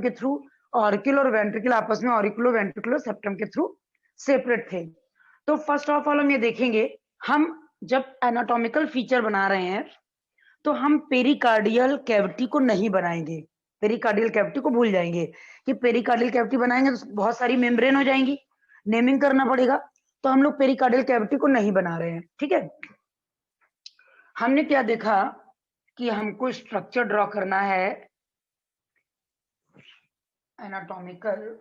के through auricle और ventricle आपस में ऑरिकुलो वेंट्रिकुलर सेप्टम के थ्रू सेपरेट थे। तो फर्स्ट ऑफ ऑल हम ये देखेंगे, हम जब एनाटॉमिकल फीचर बना रहे हैं तो हम पेरिकार्डियल कैविटी को नहीं बनाएंगे, पेरिकार्डियल कैविटी को भूल जाएंगे कि पेरिकार्डियल कैविटी बनाएंगे तो बहुत सारी मेम्ब्रेन हो जाएंगी, नेमिंग करना पड़ेगा, तो हम लोग पेरिकार्डियल कैविटी को नहीं बना रहे हैं। ठीक है, हमने क्या देखा कि हमको स्ट्रक्चर ड्रॉ करना है एनाटॉमिकल,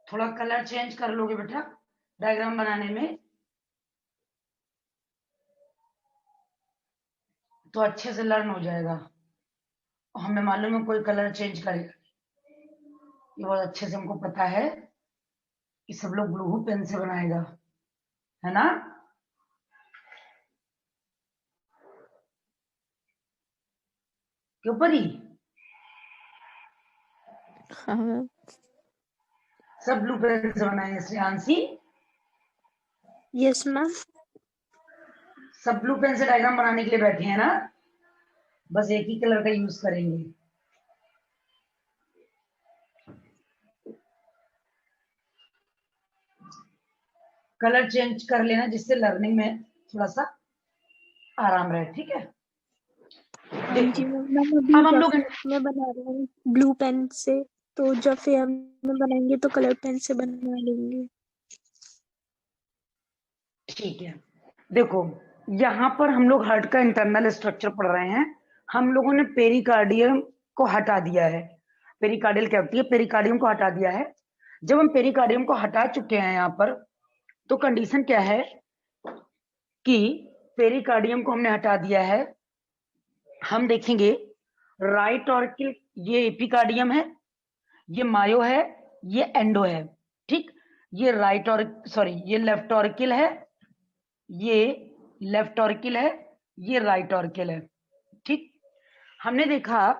थोड़ा कलर चेंज कर लोगे बेटा डायग्राम बनाने में तो अच्छे से लर्न हो जाएगा। हमें मालूम है कोई कलर चेंज करेगा, ये बहुत अच्छे से हमको पता है कि सब लोग ब्लू पेन से बनाएगा, है ना। क्यों परी? हाँ मैम। सब ब्लू पेन से बनाएंगे श्रेयांशी? Yes ma'am. सब ब्लू पेन से डायग्राम बनाने के लिए बैठे हैं ना, बस एक ही कलर का यूज करेंगे। कलर चेंज कर लेना जिससे लर्निंग में थोड़ा सा आराम रहे, ठीक है। हाँ देखो जी मैम, मैम अभी अब हम लोग रफ में बना रहे हैं ब्लू पेन से, तो जब फेयर में बनाएंगे तो कलर पेन से बना लेंगे। ठीक है, देखो यहाँ पर हम लोग हार्ट का इंटरनल स्ट्रक्चर पढ़ रहे हैं। हम लोगों ने पेरिकार्डियम को हटा दिया है, पेरिकार्डियल कैविटी है, पेरिकार्डियम को हटा दिया है। जब हम पेरिकार्डियम को हटा चुके हैं यहाँ पर, तो कंडीशन क्या है कि पेरिकार्डियम को हमने हटा दिया है। हम देखेंगे राइट ऑर्किल, ये एपिकार्डियम है, ये मायो है, ये एंडो है, ठीक। ये राइट और सॉरी ये लेफ्ट ऑर्किल है, ये लेफ्ट ऑर्किल है, ये राइट ऑर्किल है, ठीक। हमने देखा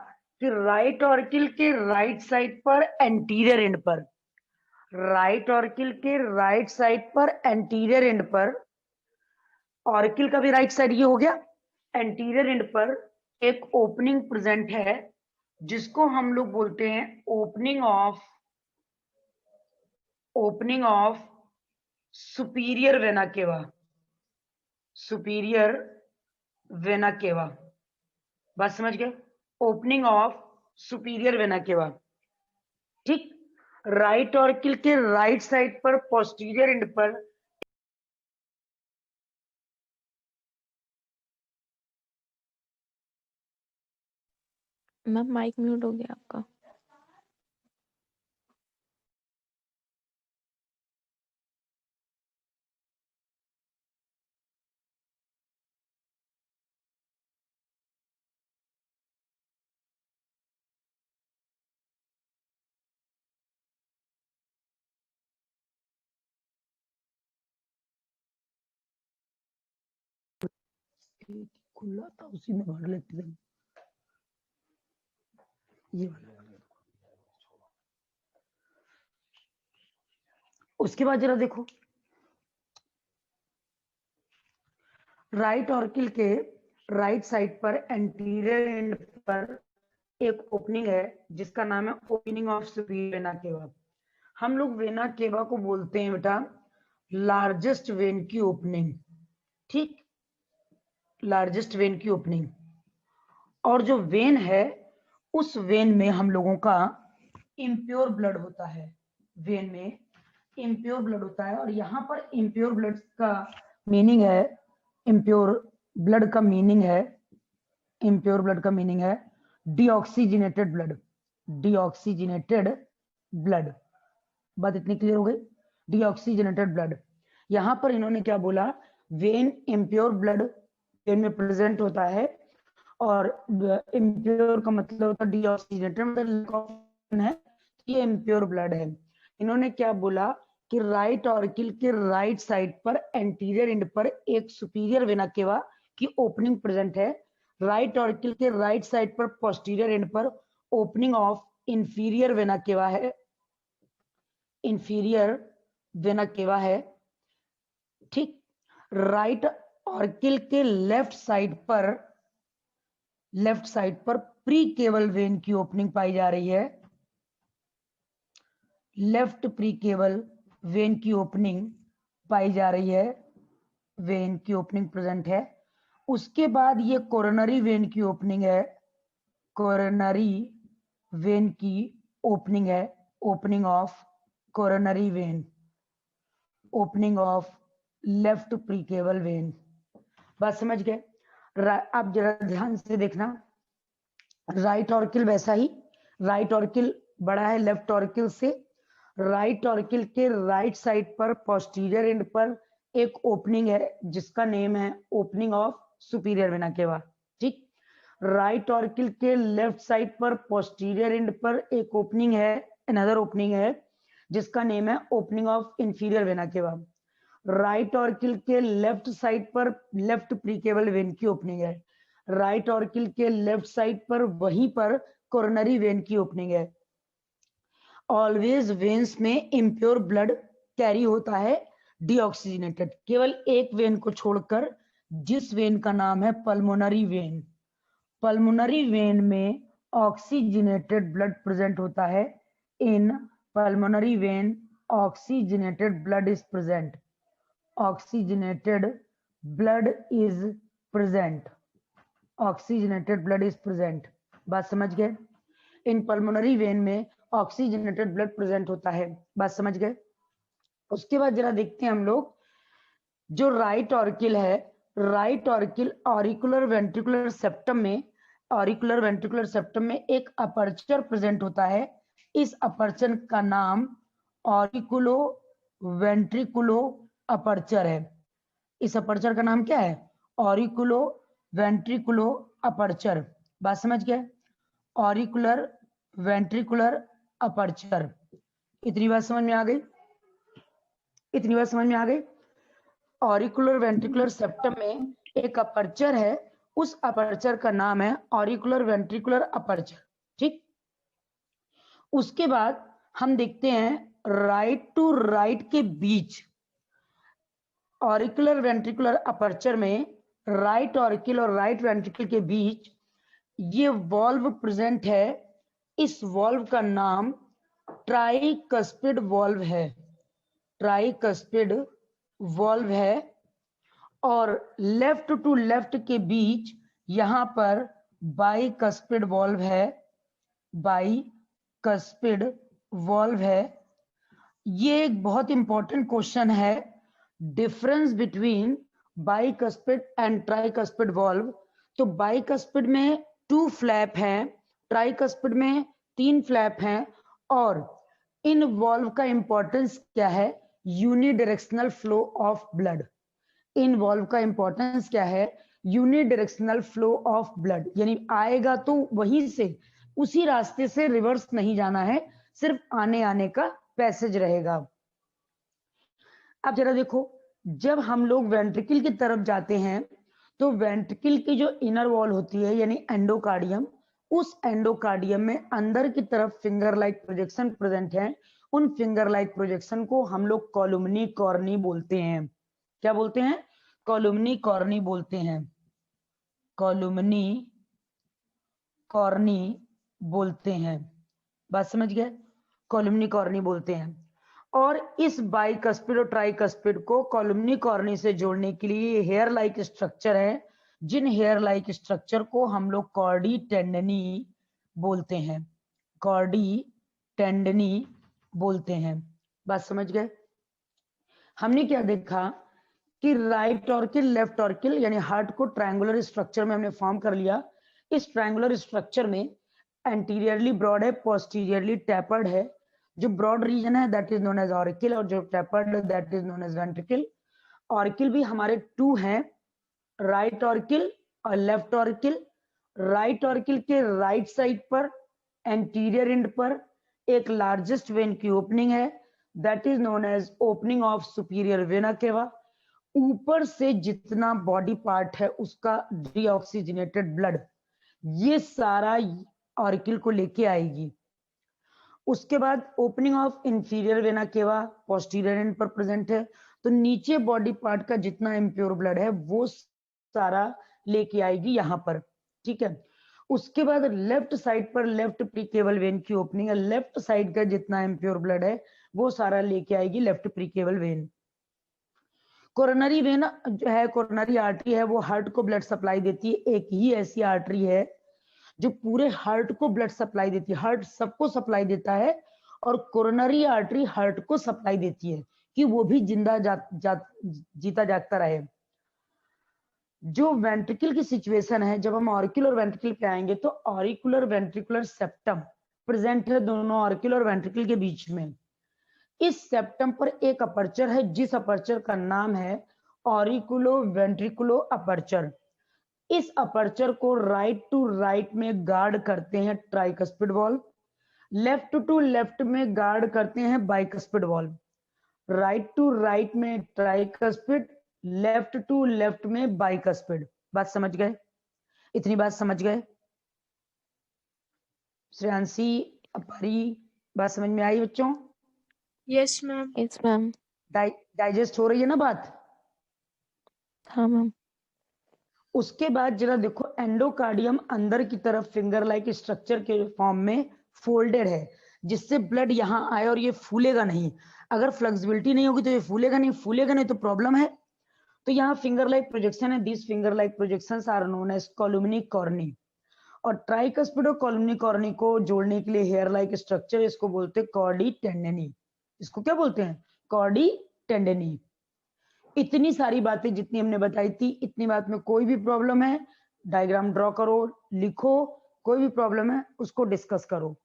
कि राइट ऑर्किल के राइट साइड पर एंटीरियर एंड पर, राइट ऑर्किल के राइट साइड पर एंटीरियर एंड पर, ऑर्किल का भी राइट साइड ये हो गया, एंटीरियर एंड पर एक ओपनिंग प्रेजेंट है जिसको हम लोग बोलते हैं ओपनिंग ऑफ सुपीरियर वेना केवा, सुपीरियर वेना केवा, बात समझ गए? ओपनिंग ऑफ सुपीरियर वेना केवा, ठीक। राइट ऑर्किल के राइट साइड पर पोस्टीरियर एंड पर मैम माइक म्यूट हो गया आपका। खुला था उसी में भर लेते थे ये वाला। उसके बाद जरा देखो राइट ऑर्किल के राइट साइड पर एंटीरियर एंड पर एक ओपनिंग है जिसका नाम है ओपनिंग ऑफ सुपीरियर वेना केवा। हम लोग वेना केवा को बोलते हैं बेटा लार्जेस्ट वेन की ओपनिंग, ठीक, लार्जेस्ट वेन की ओपनिंग। और जो वेन है उस वेन में हम लोगों का इम्प्योर ब्लड होता है, वेन में इम्प्योर ब्लड होता है। और यहाँ पर इम्प्योर ब्लड का मीनिंग है, इम्प्योर ब्लड का मीनिंग है, इम्प्योर ब्लड का मीनिंग है डीऑक्सीजनेटेड ब्लड, डीऑक्सीजनेटेड ब्लड। बात इतनी क्लियर हो गई, डीऑक्सीजनेटेड ब्लड। यहां पर इन्होंने क्या बोला, वेन इम्प्योर ब्लड वेन में प्रेजेंट होता है, और इम्प्योर का मतलब होता है डीऑक्सीजनेटेड, मतलब है ये इम्प्योर ब्लड है। इन्होंने क्या बोला कि राइट ऑर्किल के राइट साइड पर एंटीरियर एंड पर एक सुपीरियर वेना केवा की ओपनिंग प्रेजेंट है, राइट ऑर्किल के राइट साइड पर पोस्टीरियर एंड पर ओपनिंग ऑफ इंफीरियर वेना केवा है, इंफीरियर वेना केवा है, ठीक। राइट ऑर्किल के लेफ्ट साइड पर प्री केवल वेन की ओपनिंग पाई जा रही है, लेफ्ट प्री केवल वेन की ओपनिंग पाई जा रही है, वेन की ओपनिंग प्रेजेंट है। उसके बाद ये कोरोनरी वेन की ओपनिंग है, कोरोनरी वेन की ओपनिंग है, opening of coronary when, opening of left pre केवल वेन। बात समझ गए? अब जरा ध्यान से देखना, राइट ऑर्किल वैसा ही, राइट ऑर्किल बड़ा है लेफ्ट ऑर्किल से, राइट ऑर्किल के राइट साइड पर पोस्टीरियर एंड पर एक ओपनिंग है जिसका नेम है ओपनिंग ऑफ सुपीरियर वेना केवा, ठीक। राइट ऑर्किल के लेफ्ट साइड पर पोस्टीरियर एंड पर एक ओपनिंग है, अनदर ओपनिंग है जिसका नेम है opening of inferior vena cava. Right auricle के लेफ्ट साइड पर लेफ्ट प्रीकेबल वेन की ओपनिंग है, राइट ऑर्किल के लेफ्ट साइड पर वहीं पर कोरोनरी वेन की ओपनिंग है। ऑलवेज वेन्स में इम्प्योर ब्लड कैरी होता है डीऑक्सीजनेटेड, केवल एक वेन को छोड़कर जिस वेन का नाम है पल्मोनरी वेन। पल्मोनरी वेन में ऑक्सीजनेटेड ब्लड प्रेजेंट होता है, in pulmonary vein oxygenated blood is present, oxygenated blood is present, oxygenated blood is present। बात समझ गए? इन पल्मोनरी वेन में ऑक्सीजनेटेड ब्लड प्रेजेंट होता है, बात समझ गए? उसके बाद जरा देखते हैं हम लोग जो राइट ऑर्किल है, राइट ऑर्किल ऑरिकुलर वेंट्रिकुलर सेप्टम में, ऑरिकुलर वेंट्रिकुलर सेप्टम में एक अपर्चर प्रेजेंट होता है, इस अपर्चर का नाम ऑरिकुलो वेंट्रिकुलो अपर्चर है। इस अपर्चर का नाम क्या है? Auriculo ventriculo aperture. बात समझ गए? Auricular ventricular aperture. इतनी बात समझ में आ गई? इतनी बात समझ में आ गई? ऑरिकुलर वेंट्रिकुलर सेप्टम में एक अपर्चर है, उस अपर्चर का नाम है ऑरिकुलर वेंट्रिकुलर अपर्चर, ठीक। उसके बाद हम देखते हैं राइट टू राइट के बीच, ऑरिकुलर वेंट्रिकुलर अपर्चर में राइट ऑरिकल और राइट वेंट्रिकल के बीच ये वॉल्व प्रेजेंट है, इस वॉल्व का नाम ट्राइकस्पिड वॉल्व है, ट्राइकस्पिड वॉल्व है। और लेफ्ट टू लेफ्ट के बीच यहां पर बाइकस्पिड वॉल्व है, बाइकस्पिड वॉल्व है। ये एक बहुत इंपॉर्टेंट क्वेश्चन है, difference between bicuspid and tricuspid valve. तो बाइकस्पिड में 2 फ्लैप हैं, ट्राइकस्पिड में 3 फ्लैप हैं। और इन वॉल्व का इंपॉर्टेंस क्या है? Unidirectional flow of blood. In valve का इंपॉर्टेंस क्या है? यूनिडायरेक्शनल फ्लो ऑफ ब्लड, यानी आएगा तो वहीं से, उसी रास्ते से रिवर्स नहीं जाना है, सिर्फ आने आने का पैसेज रहेगा। अब जरा देखो, जब हम लोग वेंट्रिकल की तरफ जाते हैं तो वेंट्रिकल की जो इनर वॉल होती है यानी एंडोकार्डियम, उस एंडोकार्डियम में अंदर की तरफ फिंगर लाइक प्रोजेक्शन प्रेजेंट है। उन फिंगर लाइक प्रोजेक्शन को हम लोग कॉलुमनी कॉर्नी बोलते हैं। क्या बोलते हैं? कॉलुमनी कॉर्नी बोलते हैं। कॉलुमनी कॉर्नी बोलते हैं। बात समझ गए? कॉलुमनी कॉर्नी बोलते हैं। और इस बाइकस्पिड और ट्राइकस्पिड को कॉलुमनी कॉर्नी से जोड़ने के लिए हेयर लाइक स्ट्रक्चर है, जिन हेयर लाइक स्ट्रक्चर को हम लोग कॉर्डी टेंडनी बोलते हैं। कॉर्डी टेंडनी बोलते हैं। बात समझ गए? हमने क्या देखा कि राइट ऑर्किल लेफ्ट ऑर्किल यानी हार्ट को ट्रायंगुलर स्ट्रक्चर में हमने फॉर्म कर लिया। इस ट्रायंगुलर स्ट्रक्चर में एंटीरियरली ब्रॉड है, पोस्टीरियरली टैपर्ड है। जो ब्रॉड रीजन है that is known as auricle और जो tapered that is known as ventricle. Auricle भी हमारे टू हैं, राइट ऑर्किल और लेफ्ट ऑर्किल। राइट ऑर्किल के राइट साइड पर एंटीरियर एंड पर एक लार्जेस्ट वेन की ओपनिंग है that is known as opening of superior vena cava. ऊपर से जितना बॉडी पार्ट है उसका डीऑक्सीजनेटेड ब्लड ये सारा ऑर्किल को लेके आएगी। उसके बाद ओपनिंग ऑफ इंफीरियर वेना केवा पोस्टीरियर एंड पर प्रेजेंट है, तो नीचे बॉडी पार्ट का जितना इम्प्योर ब्लड है वो सारा लेके आएगी यहाँ पर। ठीक है। उसके बाद लेफ्ट साइड पर लेफ्ट प्रीकेबल वेन की ओपनिंग है, लेफ्ट साइड का जितना इम्प्योर ब्लड है वो सारा लेके आएगी left precaval when. Coronary when जो है, कोरोनरी आर्टरी है, वो हार्ट को ब्लड सप्लाई देती है। एक ही ऐसी आर्टरी है जो पूरे हार्ट को ब्लड सप्लाई देती है। हार्ट सबको सप्लाई देता है और कोरोनरी आर्टरी हार्ट को सप्लाई देती है कि वो भी जिंदा जीता जागता रहे। जो वेंट्रिकल की सिचुएशन है, जब हम ऑरिकुलर और वेंट्रिकल पे आएंगे तो ऑरिकुलर वेंट्रिकुलर सेप्टम प्रेजेंट है दोनों ऑरिकुलर और वेंट्रिकल के बीच में। इस सेप्टम पर एक अपर्चर है जिस अपर्चर का नाम है ऑरिकुलो वेंट्रिकुलो अपर्चर। इस अपर्चर को राइट टू राइट में गार्ड करते हैं tricuspid valve, left to left में गार्ड करते हैं bicuspid valve. Right to right में ट्राइकस्पिड, लेफ्ट टू लेफ्ट में बाइकस्पिड। बात समझ गए? इतनी बात समझ गए? श्रेयांशी, अपरी, बात समझ में आई बच्चों? Yes ma'am. Yes ma'am. Digest हो रही है ना बात? हाँ मैम। उसके बाद जरा देखो, एंडोकार्डियम अंदर की तरफ फिंगर लाइक स्ट्रक्चर के फॉर्म में फोल्डेड है जिससे ब्लड यहाँ आए और ये फूलेगा नहीं। अगर फ्लेक्सिबिलिटी नहीं होगी तो ये फूलेगा नहीं, फूलेगा नहीं तो प्रॉब्लम है। तो यहाँ फिंगर लाइक प्रोजेक्शन है। This finger like projections are known as columnae carneae. और ट्राइकस्पिड और कॉलुमनी कॉर्नी को जोड़ने के लिए हेयर लाइक स्ट्रक्चर, इसको बोलते हैं कॉर्डी टेंडनी। इसको क्या बोलते हैं? कॉर्डी टेंडनी। इतनी सारी बातें जितनी हमने बताई थी, इतनी बात में कोई भी प्रॉब्लम है डायग्राम ड्रॉ करो, लिखो, कोई भी प्रॉब्लम है उसको डिस्कस करो।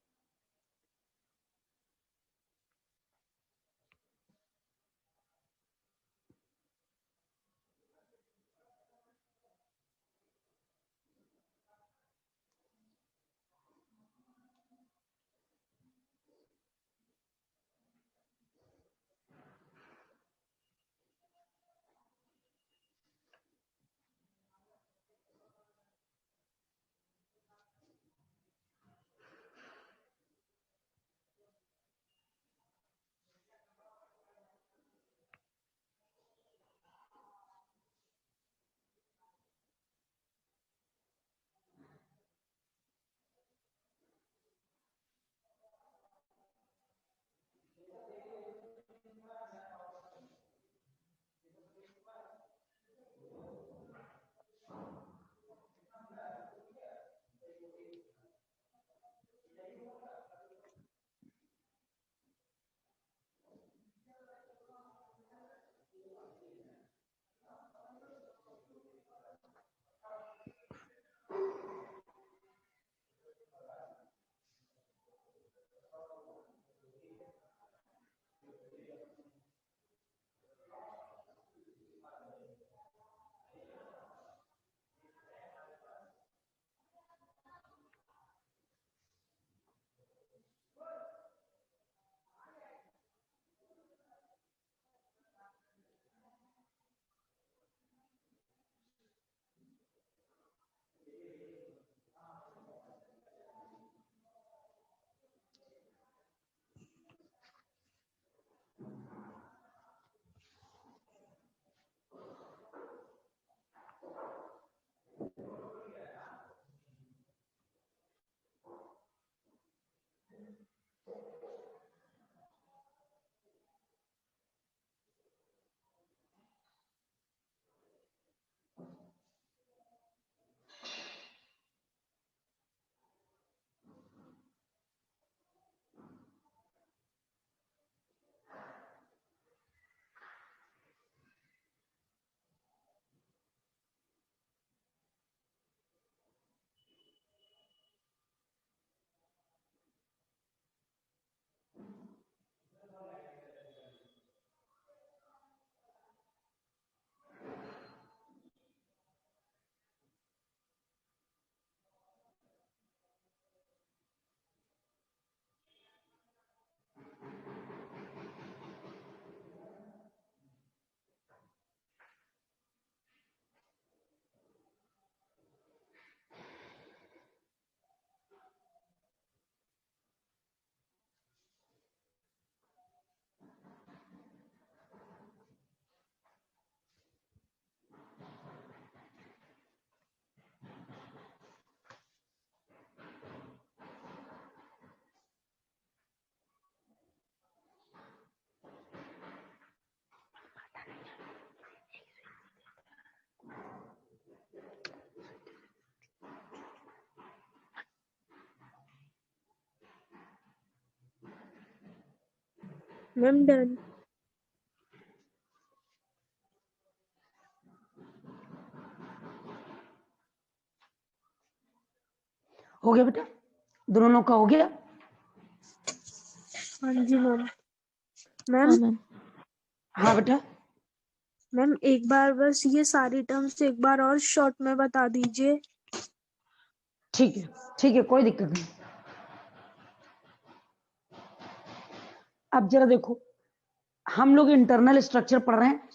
Ma'am done. हो गया बेटा, दोनों लोग का हो गया। हाँ जी मैम। हाँ मैम मैम। हाँ बेटा, मैम एक बार बस ये सारी टर्म्स एक बार और शॉर्ट में बता दीजिए। ठीक है ठीक है, कोई दिक्कत नहीं। अब जरा देखो, हम लोग इंटरनल स्ट्रक्चर पढ़ रहे हैं,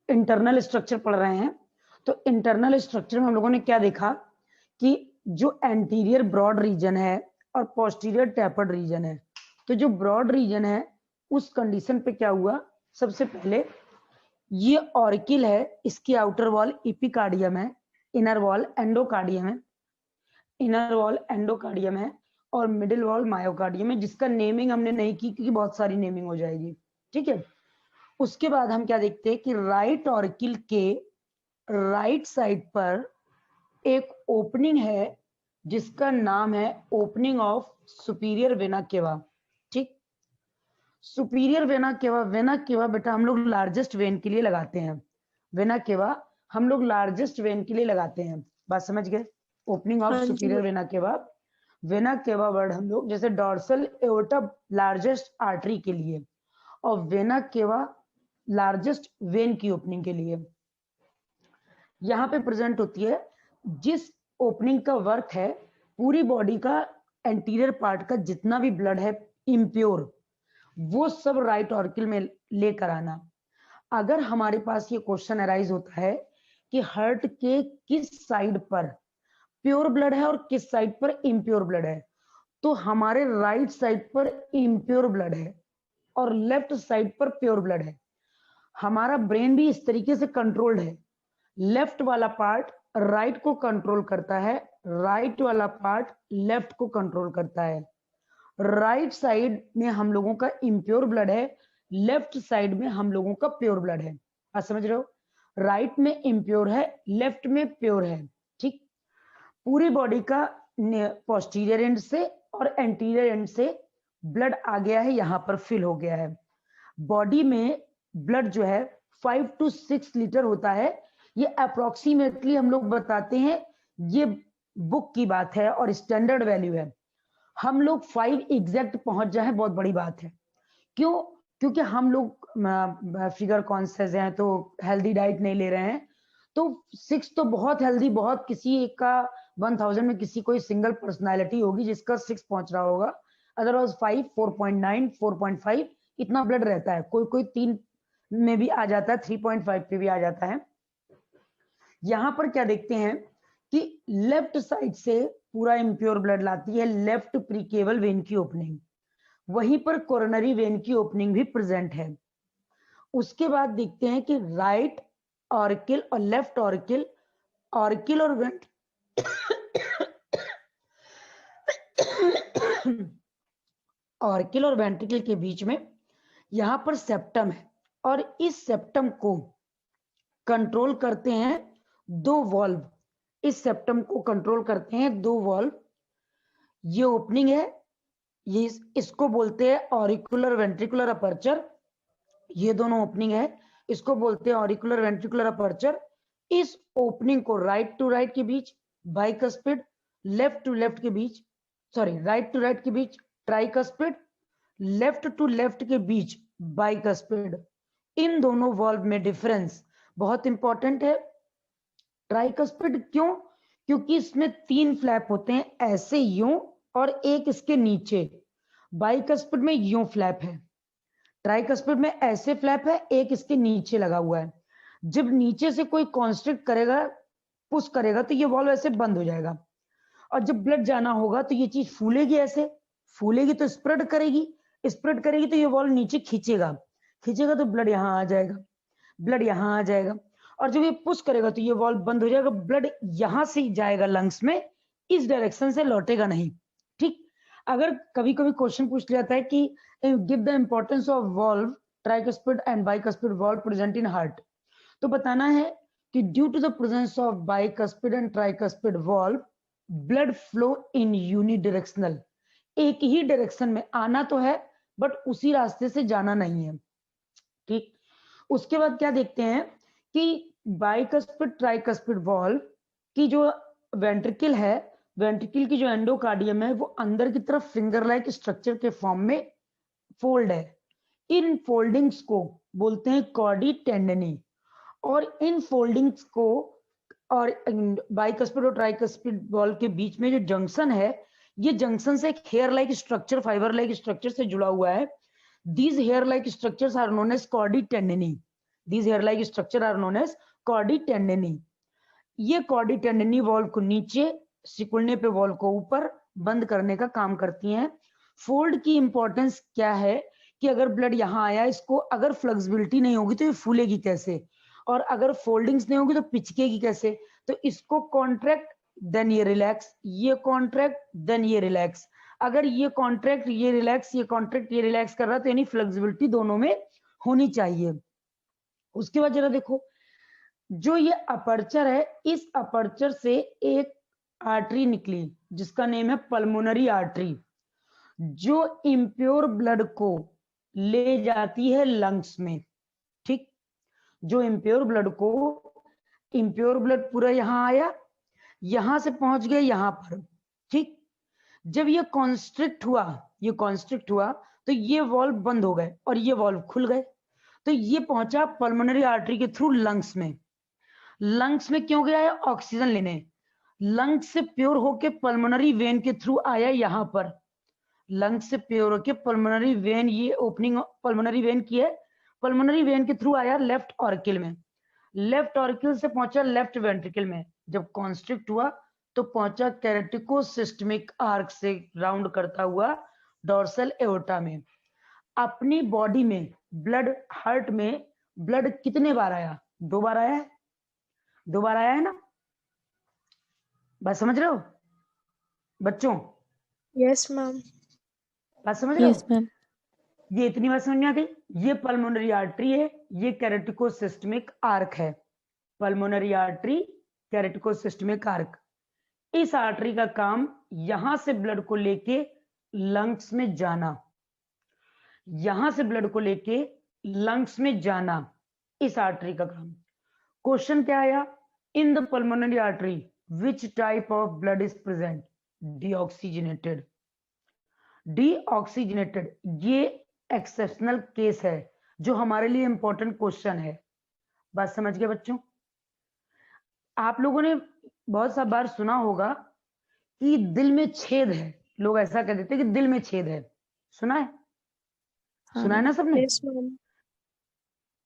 इंटरनल स्ट्रक्चर पढ़ रहे हैं। तो इंटरनल स्ट्रक्चर में हम लोगों ने क्या देखा कि जो एंटीरियर ब्रॉड रीजन है और पोस्टीरियर टैपर्ड रीजन है, तो जो ब्रॉड रीजन है उस कंडीशन पे क्या हुआ, सबसे पहले ये ऑर्किल है, इसकी आउटर वॉल एपिकार्डियम है, इनर वॉल एंडोकार्डियम है, इनर वॉल एंडोकार्डियम है और मिडिल वॉल मायोकार्डियम है, जिसका नेमिंग हमने नहीं की क्योंकि बहुत सारी नेमिंग हो जाएगी। ठीक है, उसके बाद हम क्या देखते हैं कि राइट ऑर्किल के राइट साइड पर एक ओपनिंग है जिसका नाम है ओपनिंग ऑफ सुपीरियर वेना केवा। ठीक, सुपीरियर वेना केवा, वेना केवा बेटा हम लोग लार्जेस्ट वेन के लिए लगाते हैं, वेना केवा हम लोग लार्जेस्ट वेन के लिए लगाते हैं, बात समझ गए। ओपनिंग ऑफ हाँ जी superior vena cava, vena cava word हम लोग जैसे डॉर्सल एओर्टा लार्जेस्ट आर्टरी के लिए और वेना केवा लार्जेस्ट वेन की ओपनिंग के लिए यहाँ पे प्रेजेंट होती है। जिस ओपनिंग का वर्क है पूरी बॉडी का एंटीरियर पार्ट का जितना भी ब्लड है इम्प्योर, वो सब राइट ऑर्किल में लेकर आना। अगर हमारे पास ये क्वेश्चन अराइज होता है कि हार्ट के किस साइड पर प्योर ब्लड है और किस साइड पर इम्प्योर ब्लड है, तो हमारे राइट साइड पर इम्प्योर ब्लड है और लेफ्ट साइड पर प्योर ब्लड है। हमारा ब्रेन भी इस तरीके से कंट्रोल्ड है, लेफ्ट वाला पार्ट राइट को कंट्रोल करता है, राइट वाला पार्ट लेफ्ट को कंट्रोल करता है। राइट साइड में हम लोगों का इम्प्योर ब्लड है, लेफ्ट साइड में हम लोगों का प्योर ब्लड है। आप समझ रहे हो, राइट में इम्प्योर है, लेफ्ट में प्योर है। ठीक, पूरी बॉडी का पोस्टीरियर एंड से और एंटीरियर एंड से ब्लड आ गया है, यहां पर फिल हो गया है। बॉडी में ब्लड जो है 5 to 6 लीटर होता है, ये अप्रोक्सीमेटली हम लोग बताते हैं, ये बुक की बात है और स्टैंडर्ड वैल्यू है। हम लोग 5 एग्जैक्ट पहुंच जाए बहुत बड़ी बात है। क्यों? क्योंकि हम लोग फिगर कॉन्शियस हैं, तो हेल्दी डाइट नहीं ले रहे हैं, तो 6 तो बहुत हेल्दी, बहुत किसी एक का 1000 में किसी कोई सिंगल पर्सनालिटी होगी जिसका 6 पहुंच रहा होगा, अदरवाइज 5, 4.9, 4.5 इतना ब्लड रहता है। कोई कोई 3 में भी आ जाता है, 3.5 पे भी आ जाता है। यहां पर क्या देखते हैं कि लेफ्ट साइड से पूरा इम्प्योर ब्लड लाती है लेफ्ट प्रीकेवल वेन की ओपनिंग, वहीं पर कोरोनरी वेन की ओपनिंग भी प्रेजेंट है। उसके बाद देखते हैं कि राइट ऑर्किल और लेफ्ट ऑर्किल, ऑर्किल और वेंट ऑर्किल और वेंट्रिकल के बीच में यहां पर सेप्टम है और इस सेप्टम को कंट्रोल करते हैं 2 वॉल्व, इस सेप्टम को कंट्रोल करते हैं 2 वॉल्व। ये ओपनिंग है, ये इसको बोलते हैं ऑरिकुलर वेंट्रिकुलर अपर्चर, ये दोनों ओपनिंग है, इसको बोलते हैं ऑरिकुलर वेंट्रिकुलर अपर्चर। इस ओपनिंग को राइट टू राइट के बीच बाइकस्पिड, लेफ्ट टू लेफ्ट के बीच, सॉरी राइट टू राइट के बीच ट्राइकस्पिड, लेफ्ट टू लेफ्ट के बीच बाइकस्पिड। इन दोनों वॉल्व में डिफरेंस बहुत इंपॉर्टेंट है। ट्राइकस्पिड क्यों? क्योंकि इसमें 3 फ्लैप होते हैं, ऐसे यूं और एक इसके नीचे। बाइकस्पिड में यूं फ्लैप है, ट्राइकस्पिड में ऐसे फ्लैप है, एक इसके नीचे लगा हुआ है। जब नीचे से कोई कॉन्स्ट्रिक्ट करेगा, पुश करेगा, तो ये वॉल्व ऐसे बंद हो जाएगा और जब ब्लड जाना होगा तो ये चीज फूलेगी, ऐसे फूलेगी तो स्प्रेड करेगी, स्प्रेड करेगी तो ये वॉल्व नीचे खींचेगा, खींचेगा तो ब्लड यहाँ आ जाएगा, ब्लड यहाँ आ जाएगा और जब ये पुश करेगा तो ये वॉल्व बंद हो जाएगा, ब्लड यहां से जाएगा लंग्स में, इस डायरेक्शन से लौटेगा नहीं। ठीक, अगर कभी कभी क्वेश्चन पूछ लिया जाता है कि give the importance of valve tricuspid and bicuspid valve present in heart, तो बताना है कि due to the presence of bicuspid and tricuspid valve blood flow in unidirectional, एक ही डायरेक्शन में आना तो है बट उसी रास्ते से जाना नहीं है। ठीक, उसके बाद क्या देखते हैं कि बाइकस्पिड ट्राइकस्पिड वॉल्व की जो वेंट्रिकल है, वेंट्रिकल की जो एंडोकार्डियम है वो अंदर की तरफ फिंगर लाइक स्ट्रक्चर के फॉर्म में फोल्ड है। इन फोल्डिंग्स को बोलते हैं कॉर्डी टेंडनी, और इन फोल्डिंग्स को और बाइकस्पिड और ट्राइकस्पिड वॉल्व के बीच में जो जंक्शन है, ये जंक्शन से एक hair like structure, fibre like structure से जुड़ा हुआ है। These hair-like structures are known as chordae tendineae. These hair-like structure are known as chordae tendineae. ये chordae tendineae वॉल्व को नीचे, सिकुड़ने पे वॉल्व को ऊपर बंद करने का काम करती हैं। फोल्ड की इंपॉर्टेंस क्या है कि अगर ब्लड यहाँ आया, इसको अगर फ्लेक्सिबिलिटी नहीं होगी तो ये फूलेगी कैसे, और अगर फोल्डिंग्स नहीं होगी तो पिचकेगी कैसे। तो इसको कॉन्ट्रैक्ट देन ये रिलैक्स, ये कॉन्ट्रैक्ट देन ये रिलैक्स। अगर ये कॉन्ट्रैक्ट ये रिलैक्स, ये कॉन्ट्रैक्ट ये रिलैक्स कर रहा है तो यानी फ्लेक्सिबिलिटी दोनों में होनी चाहिए। उसके बाद जरा देखो, जो ये अपर्चर है, इस अपर्चर से एक आर्टरी निकली जिसका नेम है पल्मोनरी आर्टरी, जो इम्प्योर ब्लड को ले जाती है लंग्स में। ठीक, जो इम्प्योर ब्लड को, इम्प्योर ब्लड पूरा यहां आया, यहां से पहुंच गया यहां पर। ठीक, जब ये कॉन्स्ट्रिक्ट हुआ, ये कॉन्स्ट्रिक्ट हुआ तो ये वॉल्व बंद हो गए और ये वॉल्व खुल गए, तो ये पहुंचा पल्मोनरी आर्टरी के थ्रू लंग्स में। लंग्स में क्यों गया है? ऑक्सीजन लेने। लंग्स से प्योर होके पल्मोनरी वेन के थ्रू आया यहां पर। लंग्स से प्योर होके पल्मोनरी वेन, ये ओपनिंग पल्मोनरी वेन की है, पल्मोनरी वेन के थ्रू आया लेफ्ट ऑर्किल में, लेफ्ट ऑर्किल से पहुंचा लेफ्ट वेंट्रिकल में। जब कॉन्स्ट्रिक्ट हुआ तो पहुंचा कैरेटिको-सिस्टमिक आर्क से राउंड करता हुआ डॉर्सल एओर्टा में। अपनी बॉडी में ब्लड, हार्ट में ब्लड कितने बार आया? 2 बार आया है, 2 बार आया है ना? बात समझ रहे हो बच्चों? Yes ma'am. बात समझ रहे यस हो? मैम। ये इतनी बात समझ में आ गई? ये पल्मोनरी आर्टरी है, ये कैरेटिको-सिस्टमिक आर्क है। Pulmonary artery, carotico systemic arch. इस आर्टरी का काम यहां से ब्लड को लेके लंग्स में जाना, यहां से ब्लड को लेके लंग्स में जाना, इस आर्टरी का काम। क्वेश्चन क्या आया? In the pulmonary artery which type of blood is present? Deoxygenated. Deoxygenated, ये एक्सेप्शनल केस है जो हमारे लिए इंपॉर्टेंट क्वेश्चन है। बात समझ गए बच्चों? आप लोगों ने बहुत सा बार सुना होगा कि दिल में छेद है, लोग ऐसा कह देते हैं कि दिल में छेद है। सुना है? हाँ सुना है ना सबने? Yes ma'am.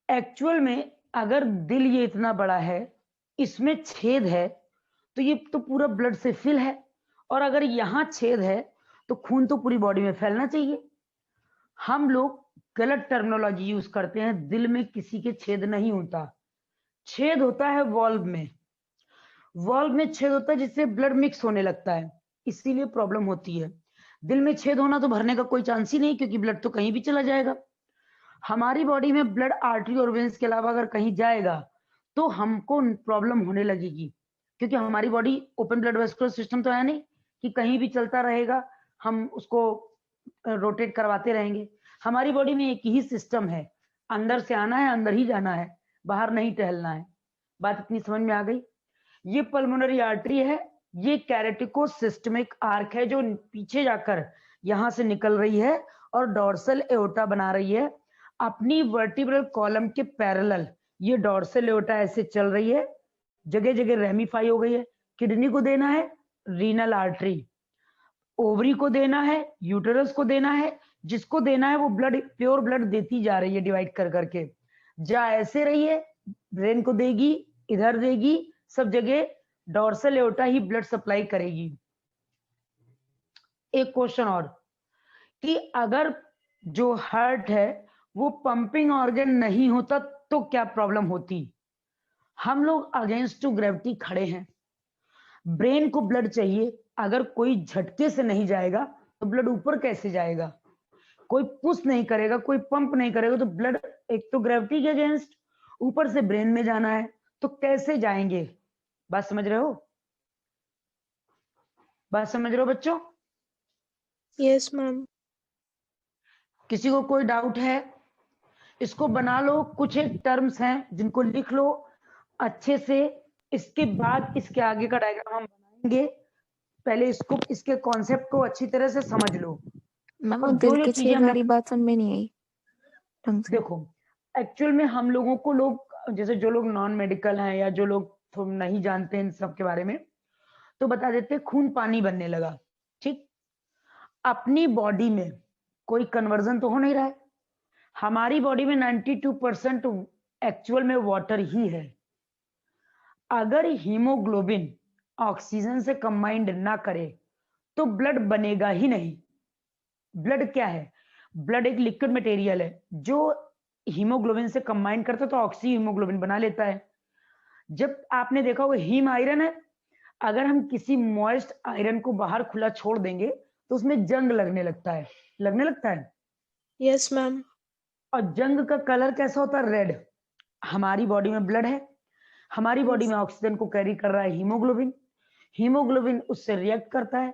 एक्चुअल में अगर दिल ये इतना बड़ा है, इसमें छेद है, तो ये तो पूरा ब्लड से फिल है, और अगर यहां छेद है तो खून तो पूरी बॉडी में फैलना चाहिए। हम लोग गलत टर्मिनोलॉजी यूज करते हैं, दिल में किसी के छेद नहीं होता, छेद होता है वॉल्व में। वॉल्व में छेद होता है जिससे ब्लड मिक्स होने लगता है, इसीलिए प्रॉब्लम होती है। दिल में छेद होना तो भरने का कोई चांस ही नहीं, क्योंकि ब्लड तो कहीं भी चला जाएगा। हमारी बॉडी में ब्लड आर्टरी और वेन्स के अलावा अगर कहीं जाएगा तो हमको प्रॉब्लम होने लगेगी, क्योंकि हमारी body open blood vascular system तो है नहीं कि कहीं भी चलता रहेगा, हम उसको रोटेट करवाते रहेंगे। हमारी बॉडी में एक ही सिस्टम है, अंदर से आना है, अंदर ही जाना है, बाहर नहीं टहलना है। बात इतनी समझ में आ गई? ये पल्मोनरी आर्टरी है, ये कैरेटिको-सिस्टमिक आर्क है जो पीछे जाकर यहां से निकल रही है और डॉर्सल एओर्टा बना रही है। अपनी वर्टिब्रल कॉलम के पैरेलल ये डॉर्सल एओर्टा ऐसे चल रही है, जगह जगह रेमिफाई हो गई है। किडनी को देना है रीनल आर्टरी, ओवरी को देना है, यूटेरस को देना है, जिसको देना है वो ब्लड, प्योर ब्लड देती जा रही है डिवाइड कर करके। जा ऐसे रही है, ब्रेन को देगी, इधर देगी, सब जगह डॉर्सल एओर्टा ही ब्लड सप्लाई करेगी। एक क्वेश्चन और, कि अगर जो हार्ट है वो पंपिंग ऑर्गन नहीं होता तो क्या प्रॉब्लम होती? हम लोग अगेंस्ट टू ग्रेविटी खड़े हैं, ब्रेन को ब्लड चाहिए, अगर कोई झटके से नहीं जाएगा तो ब्लड ऊपर कैसे जाएगा? कोई पुश नहीं करेगा, कोई पंप नहीं करेगा तो ब्लड, एक तो ग्रेविटी के अगेंस्ट, ऊपर से ब्रेन में जाना है, तो कैसे जाएंगे? बात समझ रहे हो? बात समझ रहे हो बच्चों? Yes ma'am. किसी को कोई डाउट है? इसको बना लो, कुछ एक टर्म्स हैं जिनको लिख लो अच्छे से, इसके बाद इसके आगे का डायग्राम हम बनाएंगे। पहले इसको, इसके कॉन्सेप्ट को अच्छी तरह से समझ लो। मैम वो और दिल जो के चीजें छेद हमने, वाली बात समझ में नहीं आई ढंग से। देखो एक्चुअल में हम लोगों को, लोग जैसे जो लोग नॉन मेडिकल हैं या जो लोग तो नहीं जानते इन सब के बारे में, तो बता देते खून पानी बनने लगा। ठीक, अपनी बॉडी में कोई कन्वर्जन तो हो नहीं रहा है। हमारी बॉडी में 92% एक्चुअल में वाटर ही है। अगर हीमोग्लोबिन ऑक्सीजन से कंबाइंड ना करे तो ब्लड बनेगा ही नहीं। ब्लड क्या है? ब्लड एक लिक्विड मटेरियल है जो हीमोग्लोबिन से कंबाइन करता है तो ऑक्सी हीमोग्लोबिन बना लेता है। जब आपने देखा होगा हीम आयरन है, अगर हम किसी मॉइस्ट आयरन को बाहर खुला छोड़ देंगे तो उसमें जंग लगने लगता है, लगने लगता है। Yes ma'am. और जंग का कलर कैसा होता है? रेड। हमारी बॉडी में ब्लड है, हमारी बॉडी में ऑक्सीजन को कैरी कर रहा है हीमोग्लोबिन, हीमोग्लोबिन उससे रिएक्ट करता है,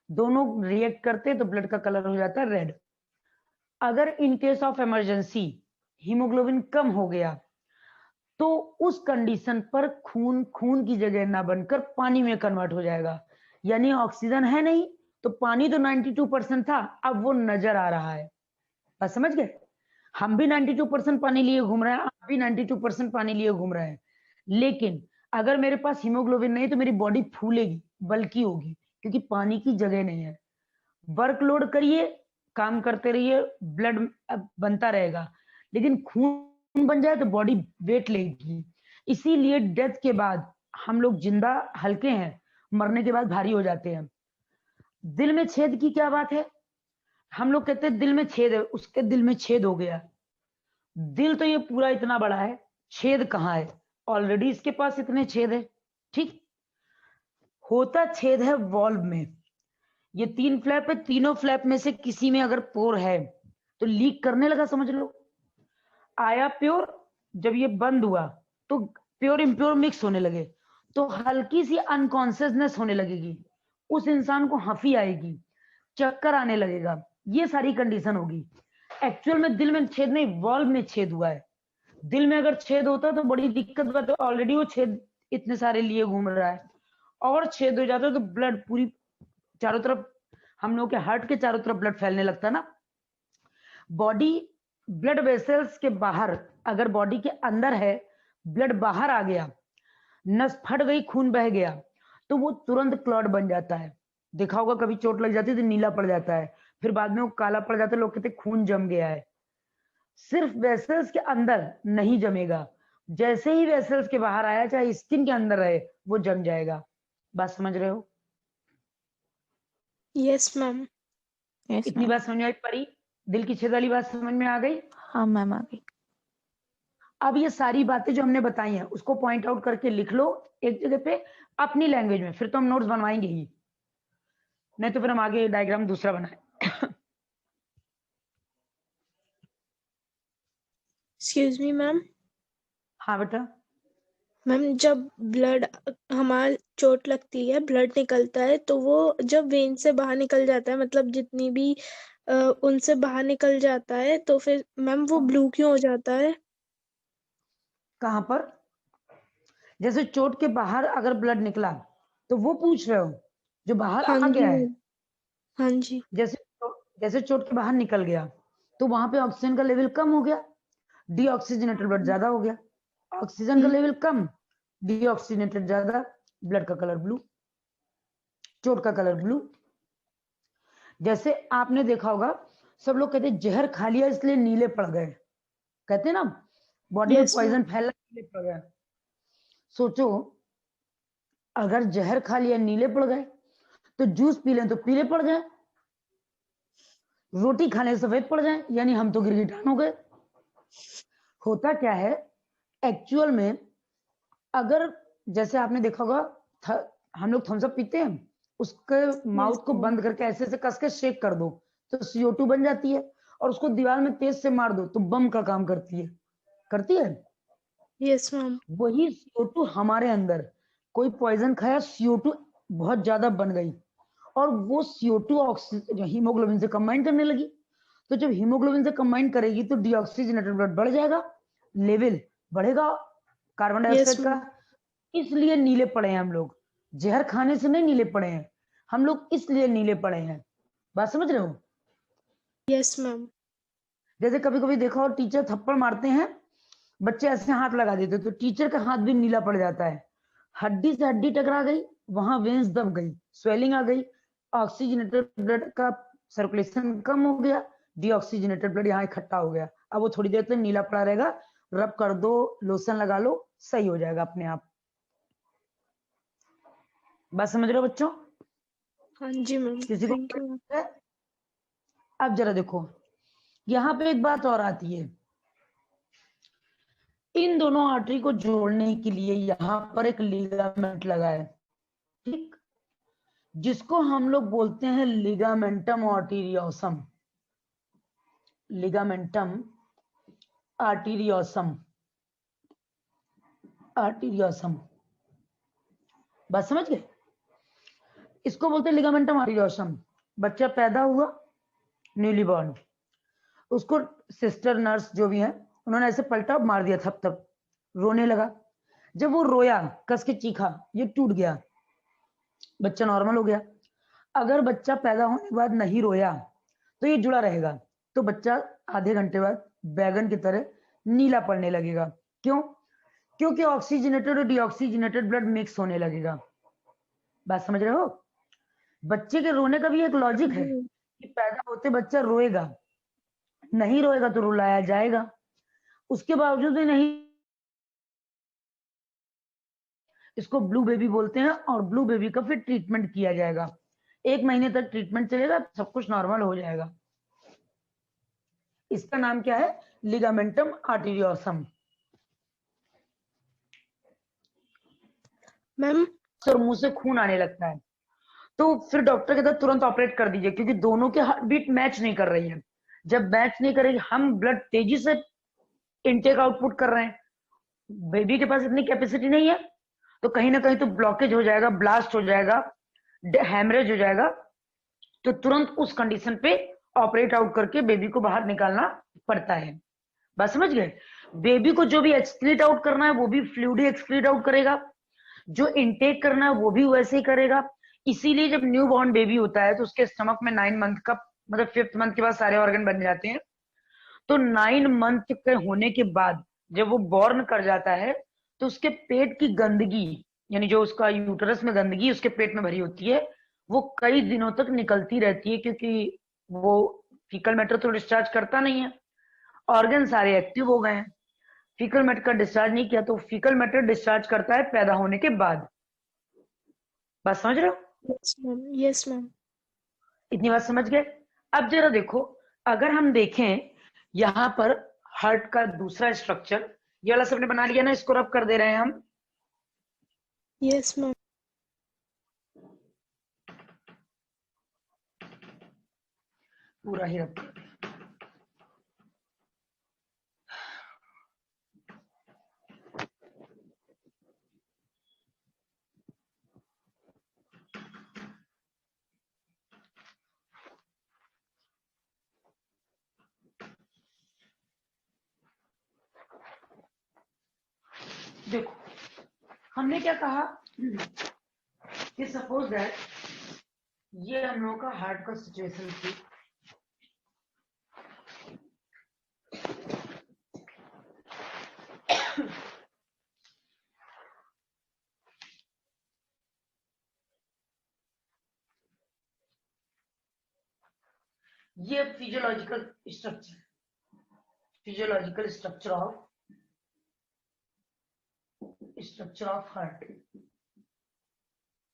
दोनों रिएक्ट करते हैं तो ब्लड का कलर हो जाता है रेड। अगर in case of emergency haemoglobin कम हो गया तो उस कंडीशन पर खून खून की जगह ना बनकर पानी में कन्वर्ट हो जाएगा। यानी ऑक्सीजन है नहीं तो पानी तो 92% था, अब वो नजर आ रहा है। बात समझ गए? हम भी 92% पानी लिए घूम रहे हैं, आप भी 92% पानी लिए घूम रहे हैं, लेकिन अगर मेरे पास हीमोग्लोबिन नहीं तो मेरी बॉडी फूलेगी, बल्कि होगी, क्योंकि पानी की जगह नहीं है। वर्कलोड करिए, काम करते रहिए, ब्लड बनता रहेगा, लेकिन खून बन जाए तो बॉडी वेट लेगी। इसीलिए डेथ के बाद हम लोग जिंदा हल्के हैं, मरने के बाद भारी हो जाते हैं। दिल में छेद की क्या बात है? हम लोग कहते हैं दिल में छेद है, उसके दिल में छेद हो गया। दिल तो ये पूरा इतना बड़ा है, छेद कहाँ है? ऑलरेडी इसके पास इतने छेद है। ठीक, होता छेद है वॉल्व में। ये 3 फ्लैप है, तीनों फ्लैप में से किसी में अगर पोर है तो लीक करने लगा, समझ लो। आया प्योर, जब ये बंद हुआ तो प्योर इम्प्योर मिक्स होने लगे, तो हल्की सी अनकॉन्शियसनेस होने लगेगी, उस इंसान को हंसी आएगी, चक्कर आने लगेगा, ये सारी कंडीशन होगी। एक्चुअल में दिल में छेद नहीं, वॉल्व में छेद हुआ है। दिल में अगर छेद होता तो बड़ी दिक्कत बात है, ऑलरेडी वो छेद इतने सारे लिए घूम रहा है, और छेद हो जाता तो ब्लड पूरी चारों तरफ, हम लोग के हार्ट के चारों तरफ ब्लड फैलने लगता है ना। बॉडी ब्लड वेसल्स के बाहर, अगर बॉडी के अंदर है, ब्लड बाहर आ गया, नस फट गई, खून बह गया, तो वो तुरंत क्लॉट बन जाता है। देखा होगा कभी चोट लग जाती है तो नीला पड़ जाता है, फिर बाद में वो काला पड़ जाता है, लोग कहते हैं खून जम गया है। सिर्फ वेसल्स के अंदर नहीं जमेगा, जैसे ही वेसल्स के बाहर आया, चाहे स्किन के अंदर रहे, वो जम जाएगा। बात समझ रहे हो? Yes ma'am. यस इतनी मैम। बात समझ में आई परी? दिल की छेद वाली बात समझ में आ गई? हाँ मैम आ गई। अब ये सारी बातें जो हमने बताई हैं उसको पॉइंट आउट करके लिख लो एक जगह पे अपनी लैंग्वेज में, फिर तो हम नोट्स बनवाएंगे ही, नहीं तो फिर हम आगे डायग्राम दूसरा बनाए। Excuse me ma'am. हाँ बेटा। मैम जब ब्लड, हमारा चोट लगती है, ब्लड निकलता है, तो वो जब वेन से बाहर निकल जाता है, मतलब जितनी भी उनसे बाहर निकल जाता है, तो फिर मैम वो ब्लू क्यों हो जाता है? कहां पर? जैसे चोट के बाहर अगर ब्लड निकला तो वो पूछ रहे हो, जो बाहर हाँ आ जी गया है, मैम। हाँ जी। जैसे चोट के बाहर निकल गया तो वहां पे ऑक्सीजन का लेवल कम हो गया, डीऑक्सीजनेटेड ब्लड ज्यादा हो गया। ऑक्सीजन का लेवल कम, डीऑक्सीजनेटेड ज्यादा, ब्लड का कलर ब्लू, चोट का कलर ब्लू। जैसे आपने देखा होगा, सब लोग कहते हैं जहर खा लिया इसलिए नीले पड़ गए, कहते हैं ना, बॉडी में यस पॉइजन मैम। फैला नीले पड़ गया। सोचो, अगर जहर खा लिया नीले पड़ गए, तो जूस पी लें तो पीले पड़ गए, रोटी खाने से सफेद पड़ जाए, यानी हम तो गिरगिटान हो गए। होता क्या है एक्चुअल में, अगर जैसे आपने देखा होगा हम लोग थम्स अप पीते हैं, उसके माउथ को बंद करके ऐसे से कस के शेक कर दो तो CO2 बन जाती है, और उसको दीवार में तेज से मार दो तो बम का काम करती है, करती है। Yes ma'am. वही CO2 हमारे अंदर, कोई पॉइजन खाया, CO2 बहुत ज्यादा बन गई, और वो CO2 ऑक्सीजन हीमोग्लोबिन से कंबाइन करने लगी, तो जब हीमोग्लोबिन से कंबाइन करेगी तो डीऑक्सीजनेटेड ब्लड बढ़ जाएगा, लेवल बढ़ेगा कार्बन डाइऑक्साइड Yes, का। ma'am. इसलिए नीले पड़े हैं हम लोग, जहर खाने से नहीं नीले पड़े हैं हम लोग, इसलिए नीले पड़े हैं। बात समझ रहे हो? Yes, ma'am. जैसे कभी कभी देखा और टीचर थप्पड़ मारते हैं, बच्चे ऐसे हाथ लगा देते तो टीचर का हाथ भी नीला पड़ जाता है। हड्डी से हड्डी टकरा गई, वहां वेन्स दब गई, स्वेलिंग आ गई, ऑक्सीजनेटेड ब्लड का सर्कुलेशन कम हो गया, डीऑक्सीजनेटेड ब्लड यहाँ इकट्ठा हो गया। अब वो थोड़ी देर तक नीला पड़ा रहेगा, रब कर दो, लोशन लगा लो, सही हो जाएगा अपने आप। बात समझ रहे हो बच्चों? हाँ जी मैम, किसी को थैंक यू मैम. है? अब जरा देखो, यहाँ पे एक बात और आती है, इन दोनों आर्टरी को जोड़ने के लिए यहाँ पर एक लिगामेंट लगा है, ठीक, जिसको हम लोग बोलते हैं लिगामेंटम आर्टीरियोसम। लिगामेंटम आर्टीरियोसम, आर्टीरियोसम। बात समझ गए? इसको बोलते हैं लिगामेंटम आर्टीरियोसम। बच्चा पैदा हुआ, न्यूली बॉर्न, उसको सिस्टर नर्स जो भी है उन्होंने ऐसे पलटा मार दिया, थप थप, रोने लगा। जब वो रोया, कस के चीखा, ये टूट गया, बच्चा नॉर्मल हो गया। अगर बच्चा पैदा होने के बाद नहीं रोया तो ये जुड़ा रहेगा, तो बच्चा आधे घंटे बाद बैगन की तरह नीला पड़ने लगेगा। क्यों? क्योंकि ऑक्सीजनेटेड और डीऑक्सीजनेटेड ब्लड मिक्स होने लगेगा। बात समझ रहे हो? बच्चे के रोने का भी एक लॉजिक है कि पैदा होते बच्चा रोएगा, नहीं रोएगा तो रुलाया जाएगा, उसके बावजूद भी नहीं, इसको ब्लू बेबी बोलते हैं, और ब्लू बेबी का फिर ट्रीटमेंट किया जाएगा। 1 महीने तक ट्रीटमेंट चलेगा, सब कुछ नॉर्मल हो जाएगा। इसका नाम क्या है? लिगामेंटम आर्टीरियोसम। मैम और मुंह से खून आने लगता है, तो फिर डॉक्टर कहता है तुरंत ऑपरेट कर दीजिए, क्योंकि दोनों के हार्ट बीट मैच नहीं कर रही है। जब मैच नहीं करेगी, हम ब्लड तेजी से इनटेक आउटपुट कर रहे हैं, बेबी के पास इतनी कैपेसिटी नहीं है, तो कहीं ना कहीं तो ब्लॉकेज हो जाएगा, ब्लास्ट हो जाएगा, हैमरेज हो जाएगा। तो तुरंत उस कंडीशन पे ऑपरेट आउट करके बेबी को बाहर निकालना पड़ता है। बात समझ गए? बेबी को जो भी एक्सक्रीट आउट करना है वो भी फ्लूइड एक्सक्रीट आउट करेगा, जो इनटेक करना है वो भी वैसे ही करेगा। इसीलिए जब न्यू बॉर्न बेबी होता है तो उसके स्टमक में 9 मंथ का, मतलब 5th मंथ के बाद सारे ऑर्गन बन जाते हैं। तो 9 मंथ के होने के बाद जब वो बॉर्न कर जाता है तो उसके पेट की गंदगी, यानी जो उसका यूटरस में गंदगी उसके पेट में भरी होती है, वो कई दिनों तक निकलती रहती है, क्योंकि वो फीकल मैटर तो डिस्चार्ज करता नहीं है, ऑर्गन सारे एक्टिव हो गए हैं। फीकल मैटर का डिस्चार्ज नहीं किया, तो फीकल मैटर डिस्चार्ज करता है पैदा होने के बाद। बात समझ रहे हो? Yes ma'am, yes ma'am. इतनी बात समझ गए? अब जरा देखो, अगर हम देखें यहाँ पर हार्ट का दूसरा स्ट्रक्चर, ये वाला सबने बना लिया ना, इसको रब कर दे रहे हैं हम। Yes ma'am. पूरा ही रब कर दे। देखो, हमने क्या कहा कि सपोज दैट ये हम लोगों का हार्ट का सिचुएशन थी। ये physiological structure, physiological structure of heart,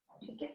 ठीक है।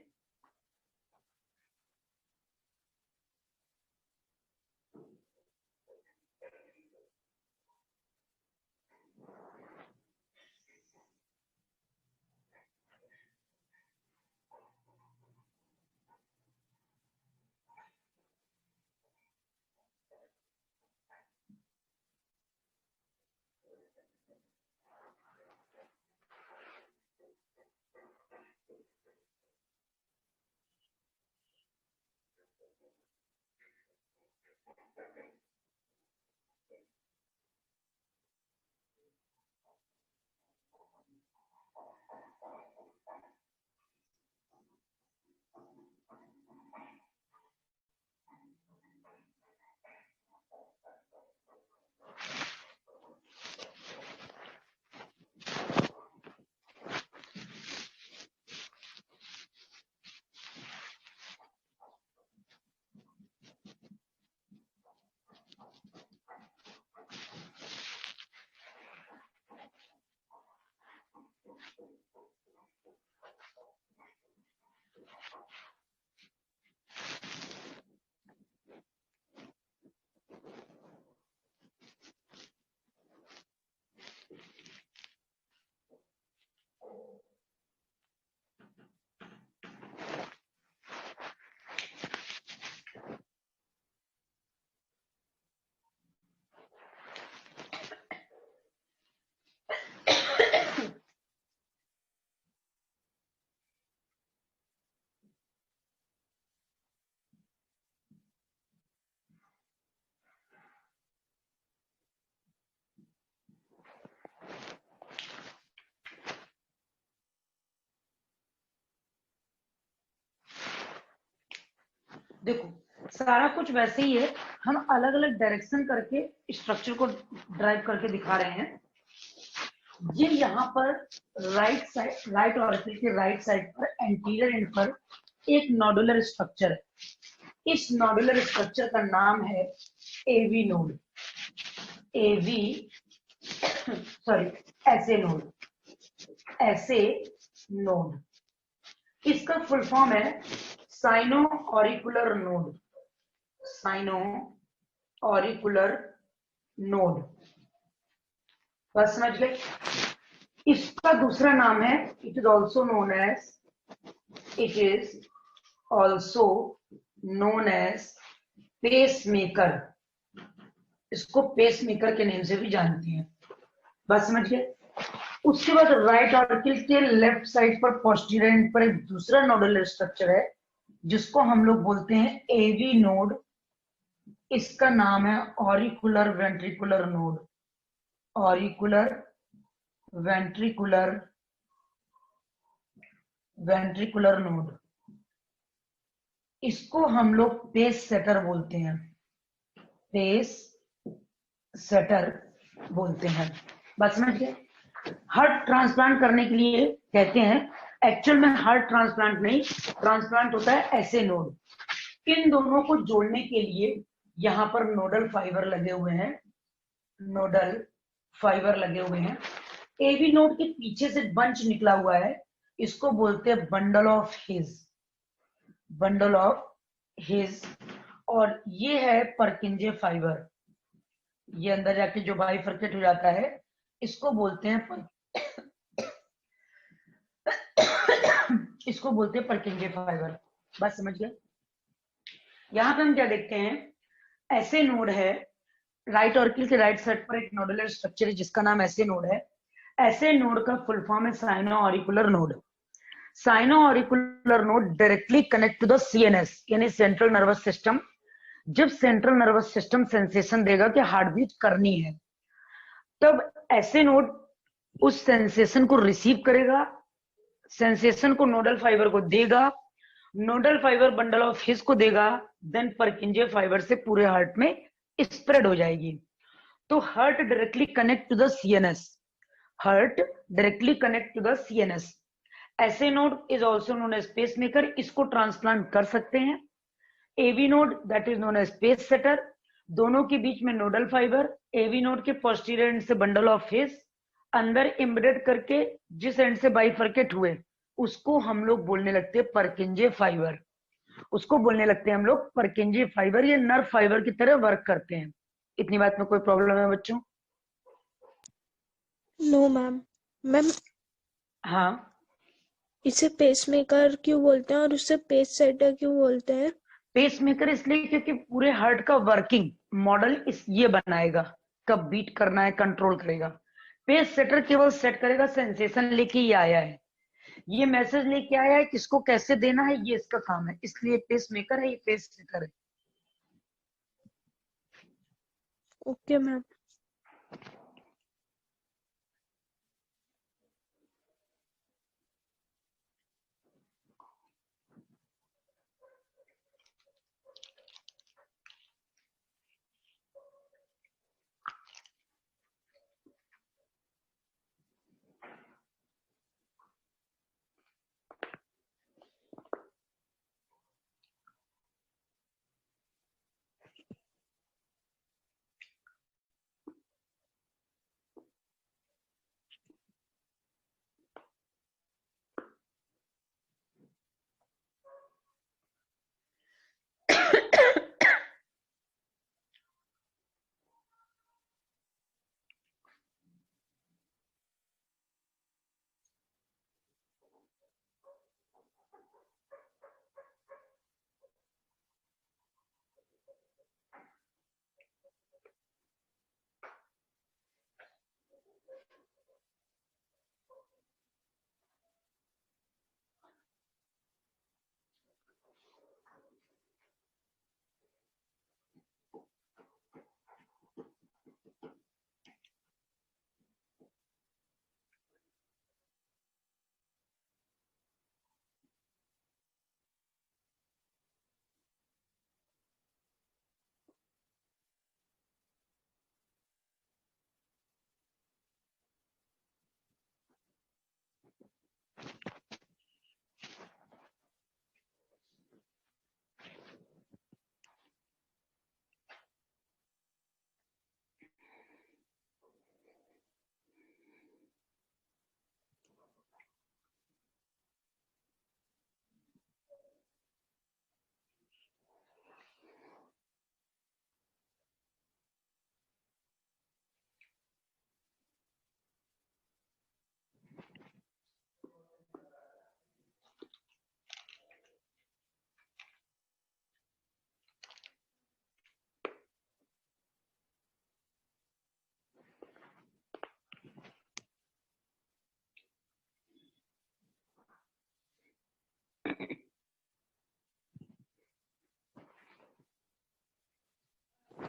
देखो सारा कुछ वैसे ही है, हम अलग अलग डायरेक्शन करके स्ट्रक्चर को ड्राइव करके दिखा रहे हैं। ये यहाँ पर राइट साइड, राइट ऑर्बिटल के राइट साइड पर एंटीरियर एंड पर एक नोडुलर स्ट्रक्चर है। इस नोडुलर स्ट्रक्चर का नाम है AV node, AV sorry SA node, SA node. इसका फुल फॉर्म है sino auricular node, sino auricular node. बस समझ गए। इसका दूसरा नाम है, it is also known as, it is also known as pacemaker. इसको पेसमेकर के नेम से भी जानते हैं। बस समझ गए। उसके बाद राइट ऑर्बिटल के लेफ्ट साइड पर पोस्टीरियर एंड पर एक दूसरा नोडुलर स्ट्रक्चर है जिसको हम लोग बोलते हैं एवी नोड। इसका नाम है auricular ventricular node, auricular ventricular ventricular node. इसको हम लोग पेस सेटर बोलते हैं, पेस सेटर बोलते हैं। बस समझ गए। हार्ट ट्रांसप्लांट करने के लिए कहते हैं, एक्चुअल में हार्ट ट्रांसप्लांट नहीं, ट्रांसप्लांट होता है ऐसे नोड। इन दोनों को जोड़ने के लिए यहाँ पर नोडल फाइबर लगे हुए हैं, नोडल फाइबर लगे हुए हैं। एवी नोड के पीछे से बंच निकला हुआ है, इसको बोलते हैं bundle of his, bundle of his. और ये है परकिंजे फाइबर, ये अंदर जाके जो बाइफरकेट हो जाता है इसको बोलते हैं इसको बोलते हैं परकिंजे फाइबर। बस समझ गए। यहाँ पे हम क्या देखते हैं, ऐसे नोड है, राइट ऑर्बिटल के राइट साइड पर एक नोडुलर स्ट्रक्चर है जिसका नाम ऐसे नोड है। ऐसे नोड का फुल फॉर्म है sino auricular node. Sino auricular node directly connect to the CNS यानी सेंट्रल नर्वस सिस्टम। जब सेंट्रल नर्वस सिस्टम सेंसेशन देगा कि हार्ट बीट करनी है, तब ऐसे नोड उस सेंसेशन को रिसीव करेगा, सेंसेशन को नोडल फाइबर को देगा, nodal fibre bundle of his को देगा, देन परकिंजे फाइबर से पूरे हार्ट में स्प्रेड हो जाएगी। तो heart directly connect to the CNS, heart directly connect to the CNS. SA node is also known as pacemaker, इसको ट्रांसप्लांट कर सकते हैं। AV node that is known as pace setter, दोनों के बीच में नोडल फाइबर, एवी नोड के posterior end से बंडल ऑफ हिज, अंदर एम्बेडेड करके जिस एंड से बाइफरकेट हुए उसको हम लोग बोलने लगते हैं परकिंजे फाइबर, उसको बोलने लगते हैं हम लोग परकिंजे फाइबर। ये नर्व फाइबर की तरह वर्क करते हैं। इतनी बात में कोई प्रॉब्लम है बच्चों? No ma'am. मैम हाँ, इसे पेसमेकर क्यों बोलते हैं और उसे पेस सेटर क्यों बोलते हैं? पेसमेकर इसलिए क्योंकि पूरे हार्ट का वर्किंग मॉडल इस ये बनाएगा, कब बीट करना है कंट्रोल करेगा। पेस सेटर केवल सेट करेगा, सेंसेशन लेके ही आया है, ये मैसेज लेके आया है, किसको कैसे देना है ये इसका काम है, इसलिए पेस मेकर है, ये पेस सेटर है। Okay ma'am.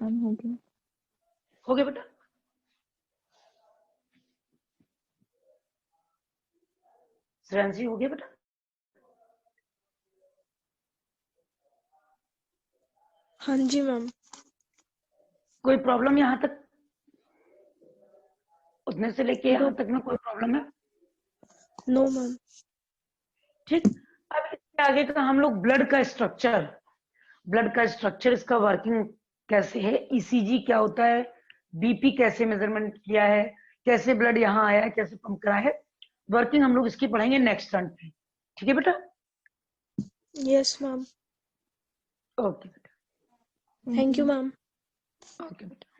मैम हो गया। हो गया बेटा? श्रेयांशी हो गया बेटा? हाँ जी मैम। कोई प्रॉब्लम यहाँ तक? उतने से लेके यहाँ तक में कोई प्रॉब्लम है? No ma'am. ठीक। अब इसके आगे का हम लोग ब्लड का स्ट्रक्चर, इसका वर्किंग कैसे है, ईसीजी क्या होता है, बीपी कैसे मेजरमेंट किया है, कैसे ब्लड यहाँ आया है, कैसे पंप करा है, वर्किंग हम लोग इसकी पढ़ेंगे नेक्स्ट टर्न पे। ठीक है बेटा? Yes ma'am. ओके बेटा। Thank you ma'am. ओके बेटा।